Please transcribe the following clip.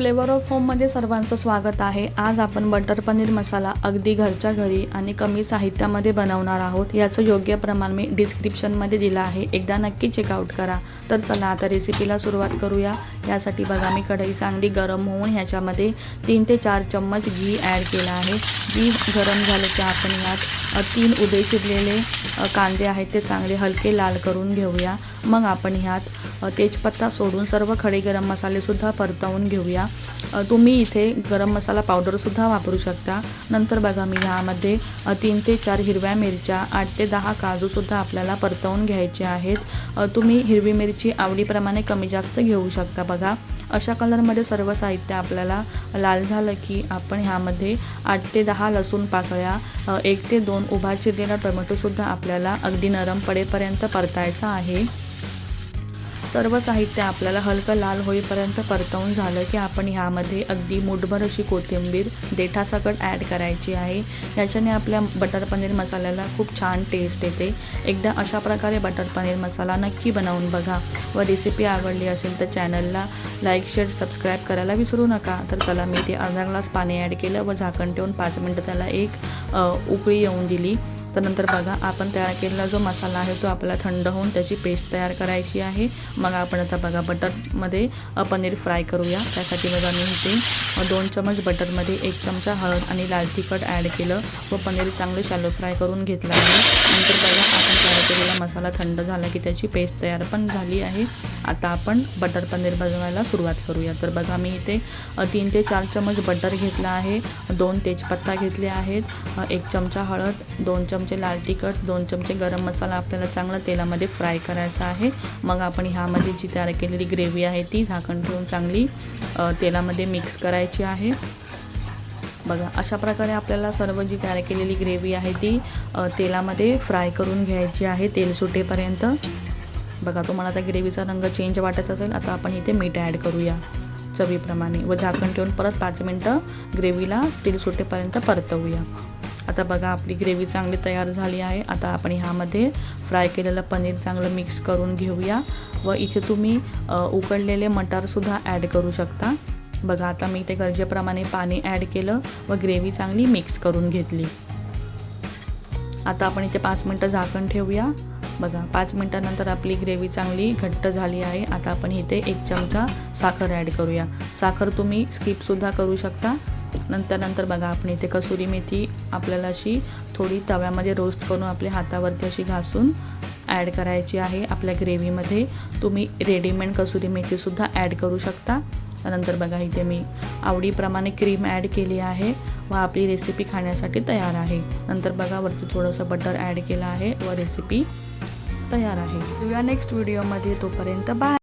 Flavour of होममध्ये सर्वांचं स्वागत आहे। आज आपण बटर पनीर मसाला अगदी घरच्या घरी आणि कमी साहित्यामध्ये बनवणार आहोत। याचं योग्य प्रमाण मी डिस्क्रिप्शनमध्ये दिलं आहे, एकदा नक्की चेकआउट करा। तर चला आता रेसिपीला सुरुवात करूया। यासाठी बघा मी कढई चांगली गरम होऊन ह्याच्यामध्ये 3 ते 4 चम्मच घी ॲड केला आहे। घी गरम झालं की आपण यात 3 उभे चिरलेले कांदे आहेत ते चांगले हलके लाल करून घेऊया। मग आपण ह्यात तेजपत्ता सोडून सर्व खडे गरम मसाले सुद्धा परतवून घेऊया। तुम्ही इथे गरम मसाला पावडर सुद्धा वापरू शकता। नंतर बघा मी ह्यामध्ये 3 ते 4 हिरव्या मिरच्या, 8 ते 10 काजू सुद्धा आपल्याला परतवून घ्यायचे आहेत। तुम्ही हिरवी मिरची आवडीप्रमाणे कमी जास्त घेऊ शकता। बघा अशा कलरमध्ये सर्व साहित्य आपल्याला लाल झालं की आपण ह्यामध्ये 8 ते 10 लसूण पाकळ्या, 1 ते 2 उभा चिरलेला टोमॅटो सुद्धा आपल्याला अगदी नरम पडेपर्यंत परतायचा आहे। सर्व साहित्य आपल्याला हलकं लाल होईपर्यंत परतवून झालं की आपण ह्यामध्ये अगदी मुठभर अशी कोथिंबीर देठासकट ॲड करायची आहे। याच्याने आपल्या बटर पनीर मसाल्याला खूप छान टेस्ट येते। एकदा अशा प्रकारे बटर पनीर मसाला नक्की बनवून बघा व रेसिपी आवडली असेल तर चॅनलला लाईक, शेअर, सबस्क्राईब करायला विसरू नका। तर चला मी ते अर्धा ग्लास पाणी ॲड केलं व झाकण ठेवून 5 मिनिटं त्याला एक उकळी येऊन दिली। तर नंतर बघा आपण तयार केलेला जो मसाला आहे तो आपल्याला थंड होऊन त्याची पेस्ट तयार करायची आहे। मग आपण आता बघा बटरमध्ये पनीर फ्राय करूया। त्यासाठी बघा मी इथे 2 चम्मच बटरमध्ये 1 चमचा हळद आणि लाल तिखट ॲड केलं व पनीर चांगले शॅलो फ्राय करून घेतलं आहे। नंतर बघा आपण तयार केलेला मसाला थंड झाला की त्याची पेस्ट तयार पण झाली आहे। आता आपण बटर पनीर बनवायला सुरुवात करूया। तर बघा मी इथे 3 ते 4 चम्मच बटर घेतला आहे, 2 तेजपत्ता घेतले आहेत, 1 चमचा हळद, 2 चमचे लाल तिखट, 2 चमचे गरम मसाला आपल्याला चांगला तेलामध्ये फ्राय करायचा आहे। मग आपण ह्यामध्ये जी तयार केलेली ग्रेव्ही आहे ती झाकण ठेवून चांगली तेलामध्ये मिक्स करायची आहे। बघा अशा प्रकारे आपल्याला सर्व जी तयार केलेली ग्रेव्ही आहे ती तेलामध्ये फ्राय करून घ्यायची आहे तेल सुटेपर्यंत। बघा तुम्हाला आता ग्रेव्हीचा रंग चेंज वाटत असेल, आता आपण इथे मीठ ॲड करूया चवीप्रमाणे व झाकण ठेवून परत 5 मिनिटं ग्रेव्हीला तेल सुटेपर्यंत परतवूया। आता बघा आपली ग्रेव्ही चांगली तयार झाली आहे। आता आपण ह्यामध्ये फ्राय केलेलं पनीर चांगलं मिक्स करून घेऊया व इथे तुम्ही उकडलेले मटारसुद्धा ॲड करू शकता। बघा आता मी ते गरजेप्रमाणे पाणी ॲड केलं व ग्रेव्ही चांगली मिक्स करून घेतली। आता आपण इथे 5 मिनिटं झाकण ठेवूया। बघा 5 मिनिटानंतर आपली ग्रेव्ही चांगली घट्ट झाली आहे। आता आपण इथे 1 चमचा साखर ॲड करूया। साखर तुम्ही स्किपसुद्धा करू शकता। नंतर बघा आपण इथे कसुरी मेथी आपल्याला अशी थोडी तव्यामध्ये रोस्ट करून आपल्या हातावरती अशी घासून ॲड करायची आहे आपल्या ग्रेव्हीमध्ये। तुम्ही रेडीमेड कसुरी मेथीसुद्धा ॲड करू शकता। नंतर बघा इथे मी आवडीप्रमाणे क्रीम ॲड केली आहे व आपली रेसिपी खाण्यासाठी तयार आहे। नंतर बघा वरती थोडंसं बटर ॲड केलं आहे व रेसिपी तयार आहे। तुझ्या नेक्स्ट व्हिडिओमध्ये, तोपर्यंत बाय।